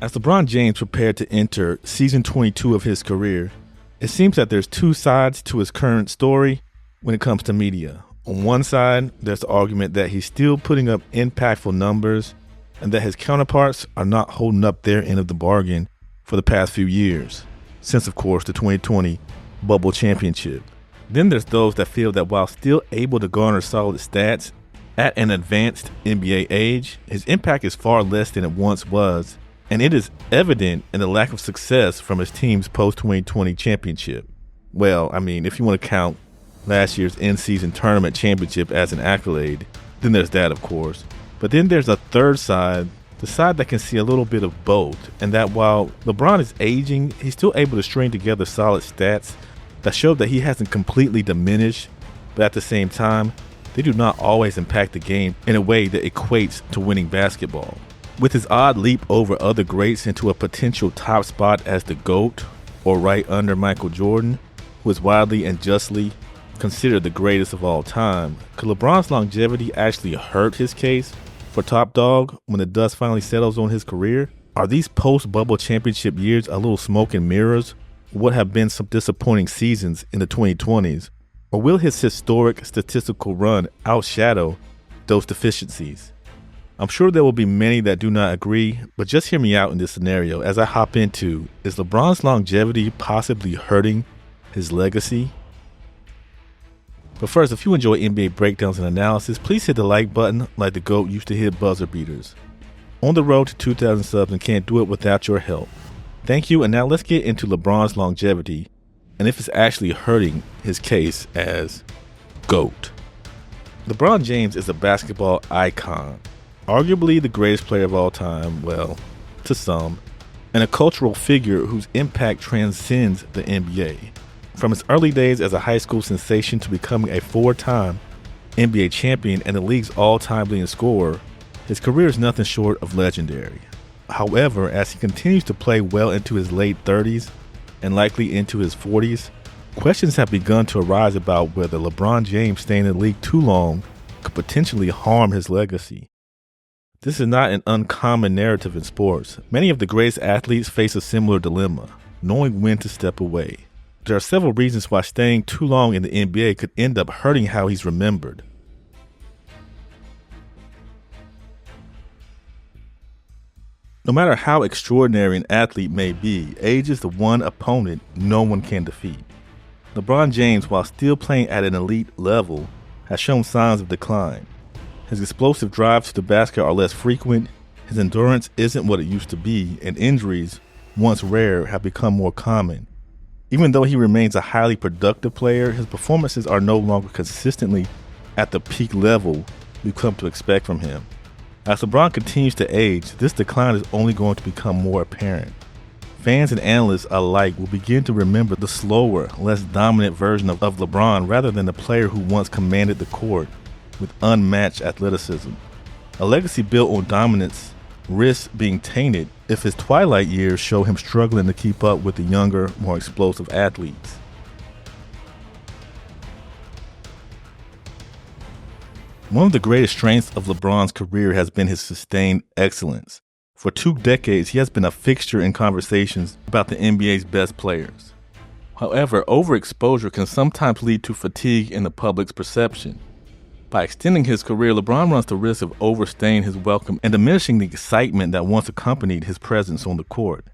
As LeBron James prepared to enter season 22 of his career, it seems that there's two sides to his current story when it comes to media. On one side, there's the argument that he's still putting up impactful numbers and that his counterparts are not holding up their end of the bargain for the past few years, since of course the 2020 bubble championship. Then there's those that feel that while still able to garner solid stats at an advanced NBA age, his impact is far less than it once was, and it is evident in the lack of success from his team's post-2020 championship. Well, I mean, if you want to count last year's in-season tournament championship as an accolade, then there's that, of course. But then there's a third side, the side that can see a little bit of both, and that while LeBron is aging, he's still able to string together solid stats that show that he hasn't completely diminished, but at the same time, they do not always impact the game in a way that equates to winning basketball. With his odd leap over other greats into a potential top spot as the GOAT, or right under Michael Jordan, who is widely and justly considered the greatest of all time, could LeBron's longevity actually hurt his case for top dog when the dust finally settles on his career? Are these post-bubble championship years a little smoke and mirrors what have been some disappointing seasons in the 2020s? Or will his historic statistical run outshadow those deficiencies? I'm sure there will be many that do not agree, but just hear me out in this scenario as I hop into, is LeBron's longevity possibly hurting his legacy? But first, if you enjoy NBA breakdowns and analysis, please hit the like button like the GOAT used to hit buzzer beaters. On the road to 2,000 subs and can't do it without your help. Thank you, and now let's get into LeBron's longevity and if it's actually hurting his case as GOAT. LeBron James is a basketball icon, arguably the greatest player of all time, well, to some, and a cultural figure whose impact transcends the NBA. From his early days as a high school sensation to becoming a four-time NBA champion and the league's all-time leading scorer, his career is nothing short of legendary. However, as he continues to play well into his late 30s and likely into his 40s, questions have begun to arise about whether LeBron James staying in the league too long could potentially harm his legacy. This is not an uncommon narrative in sports. Many of the greatest athletes face a similar dilemma, knowing when to step away. There are several reasons why staying too long in the NBA could end up hurting how he's remembered. No matter how extraordinary an athlete may be, age is the one opponent no one can defeat. LeBron James, while still playing at an elite level, has shown signs of decline. His explosive drives to the basket are less frequent, his endurance isn't what it used to be, and injuries, once rare, have become more common. Even though he remains a highly productive player, his performances are no longer consistently at the peak level we've come to expect from him. As LeBron continues to age, this decline is only going to become more apparent. Fans and analysts alike will begin to remember the slower, less dominant version of LeBron rather than the player who once commanded the court with unmatched athleticism. A legacy built on dominance risks being tainted if his twilight years show him struggling to keep up with the younger, more explosive athletes. One of the greatest strengths of LeBron's career has been his sustained excellence. For 2 decades, he has been a fixture in conversations about the NBA's best players. However, overexposure can sometimes lead to fatigue in the public's perception. By extending his career, LeBron runs the risk of overstaying his welcome and diminishing the excitement that once accompanied his presence on the court.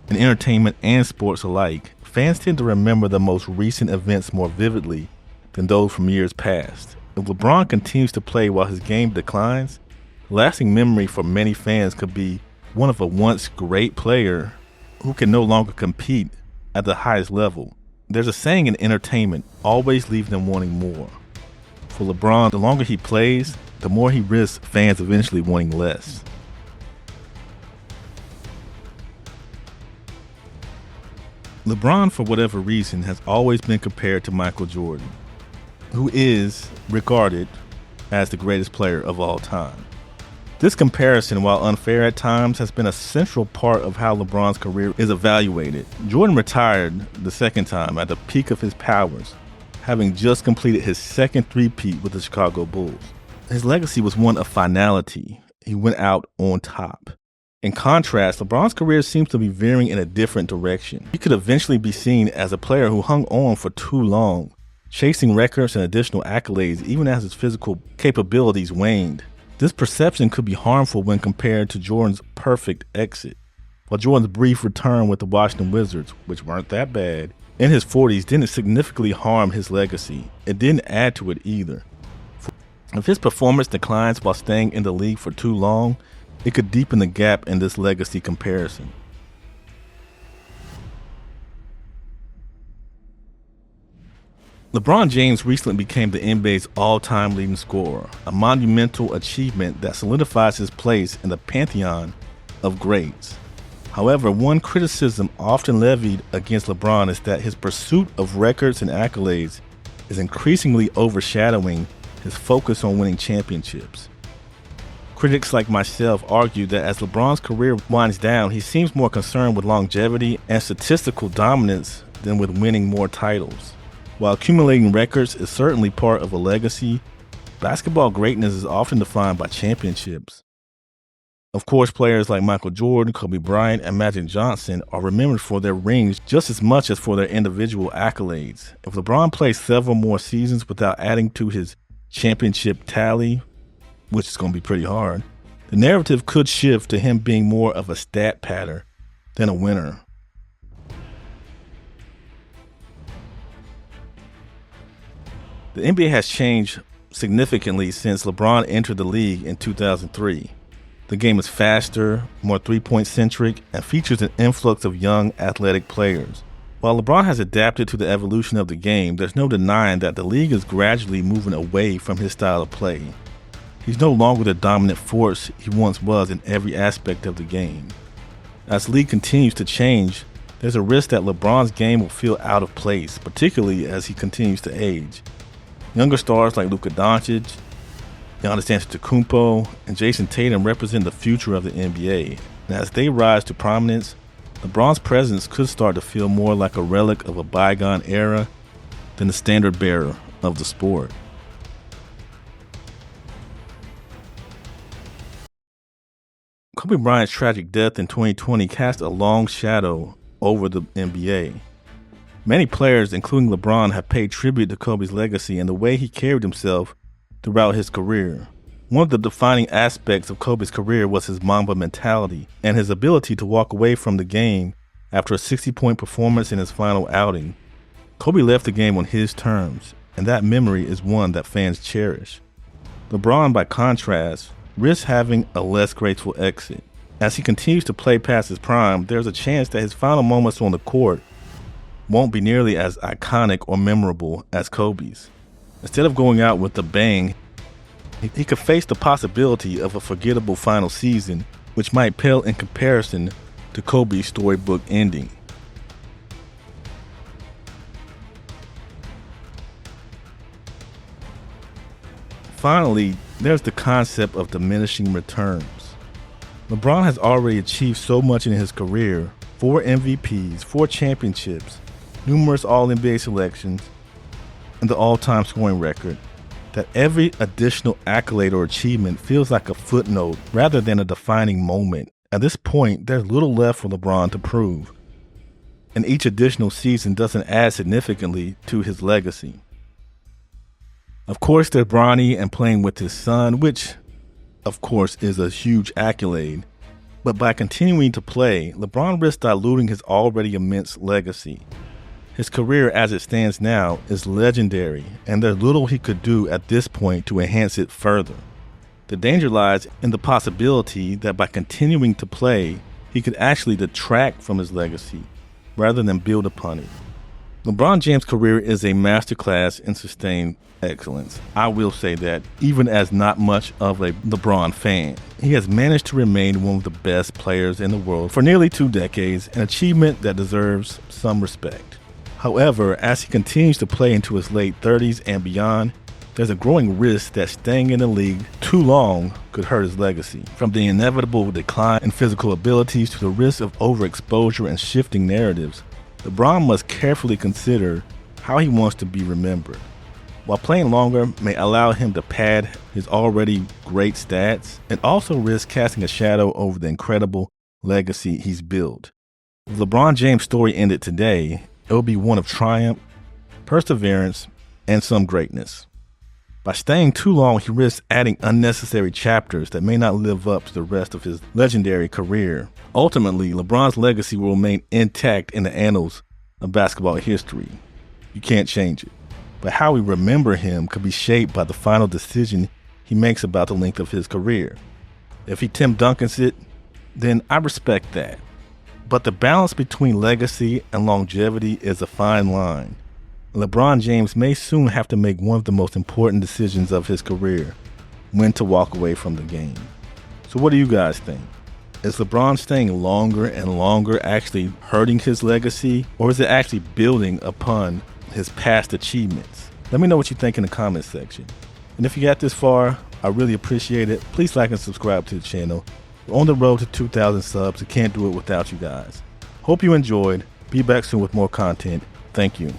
In entertainment and sports alike, fans tend to remember the most recent events more vividly than those from years past. If LeBron continues to play while his game declines, lasting memory for many fans could be one of a once great player who can no longer compete at the highest level. There's a saying in entertainment, always leave them wanting more. For LeBron, the longer he plays, the more he risks fans eventually wanting less. LeBron, for whatever reason, has always been compared to Michael Jordan, who is regarded as the greatest player of all time. This comparison, while unfair at times, has been a central part of how LeBron's career is evaluated. Jordan retired the second time at the peak of his powers, having just completed his second three-peat with the Chicago Bulls. His legacy was one of finality. He went out on top. In contrast, LeBron's career seems to be veering in a different direction. He could eventually be seen as a player who hung on for too long, chasing records and additional accolades even as his physical capabilities waned. This perception could be harmful when compared to Jordan's perfect exit. While Jordan's brief return with the Washington Wizards, which weren't that bad, in his 40s didn't significantly harm his legacy, it didn't add to it either. If his performance declines while staying in the league for too long, it could deepen the gap in this legacy comparison. LeBron James recently became the NBA's all-time leading scorer, a monumental achievement that solidifies his place in the pantheon of greats. However, one criticism often levied against LeBron is that his pursuit of records and accolades is increasingly overshadowing his focus on winning championships. Critics like myself argue that as LeBron's career winds down, he seems more concerned with longevity and statistical dominance than with winning more titles. While accumulating records is certainly part of a legacy, basketball greatness is often defined by championships. Of course, players like Michael Jordan, Kobe Bryant, and Magic Johnson are remembered for their rings just as much as for their individual accolades. If LeBron plays several more seasons without adding to his championship tally, which is going to be pretty hard, the narrative could shift to him being more of a stat patter than a winner. The NBA has changed significantly since LeBron entered the league in 2003. The game is faster, more three-point centric, and features an influx of young, athletic players. While LeBron has adapted to the evolution of the game, there's no denying that the league is gradually moving away from his style of play. He's no longer the dominant force he once was in every aspect of the game. As the league continues to change, there's a risk that LeBron's game will feel out of place, particularly as he continues to age. Younger stars like Luka Doncic, Giannis Antetokounmpo, and Jason Tatum represent the future of the NBA. And as they rise to prominence, LeBron's presence could start to feel more like a relic of a bygone era than the standard bearer of the sport. Kobe Bryant's tragic death in 2020 cast a long shadow over the NBA. Many players, including LeBron, have paid tribute to Kobe's legacy and the way he carried himself throughout his career. One of the defining aspects of Kobe's career was his Mamba mentality and his ability to walk away from the game after a 60-point performance in his final outing. Kobe left the game on his terms, and that memory is one that fans cherish. LeBron, by contrast, risks having a less graceful exit. As he continues to play past his prime, there's a chance that his final moments on the court won't be nearly as iconic or memorable as Kobe's. Instead of going out with a bang, he could face the possibility of a forgettable final season, which might pale in comparison to Kobe's storybook ending. Finally, there's the concept of diminishing returns. LeBron has already achieved so much in his career: 4 MVPs, 4 championships, numerous All-NBA selections, and the all-time scoring record, that every additional accolade or achievement feels like a footnote rather than a defining moment. At this point, there's little left for LeBron to prove, and each additional season doesn't add significantly to his legacy. Of course, there's Bronny and playing with his son, which, of course, is a huge accolade. But by continuing to play, LeBron risks diluting his already immense legacy. His career as it stands now is legendary, and there's little he could do at this point to enhance it further. The danger lies in the possibility that by continuing to play, he could actually detract from his legacy rather than build upon it. LeBron James' career is a masterclass in sustained excellence. I will say that, even as not much of a LeBron fan. He has managed to remain one of the best players in the world for nearly 2 decades, an achievement that deserves some respect. However, as he continues to play into his late 30s and beyond, there's a growing risk that staying in the league too long could hurt his legacy. From the inevitable decline in physical abilities to the risk of overexposure and shifting narratives, LeBron must carefully consider how he wants to be remembered. While playing longer may allow him to pad his already great stats, it also risks casting a shadow over the incredible legacy he's built. If LeBron James' story ended today, it would be one of triumph, perseverance, and some greatness. By staying too long, he risks adding unnecessary chapters that may not live up to the rest of his legendary career. Ultimately, LeBron's legacy will remain intact in the annals of basketball history. You can't change it. But how we remember him could be shaped by the final decision he makes about the length of his career. If he Tim Duncans it, then I respect that. But the balance between legacy and longevity is a fine line. LeBron James may soon have to make one of the most important decisions of his career, when to walk away from the game. So what do you guys think? Is LeBron staying longer and longer actually hurting his legacy, or is it actually building upon his past achievements? Let me know what you think in the comments section. And if you got this far, I really appreciate it. Please like and subscribe to the channel. We're on the road to 2,000 subs. I can't do it without you guys. Hope you enjoyed. Be back soon with more content. Thank you.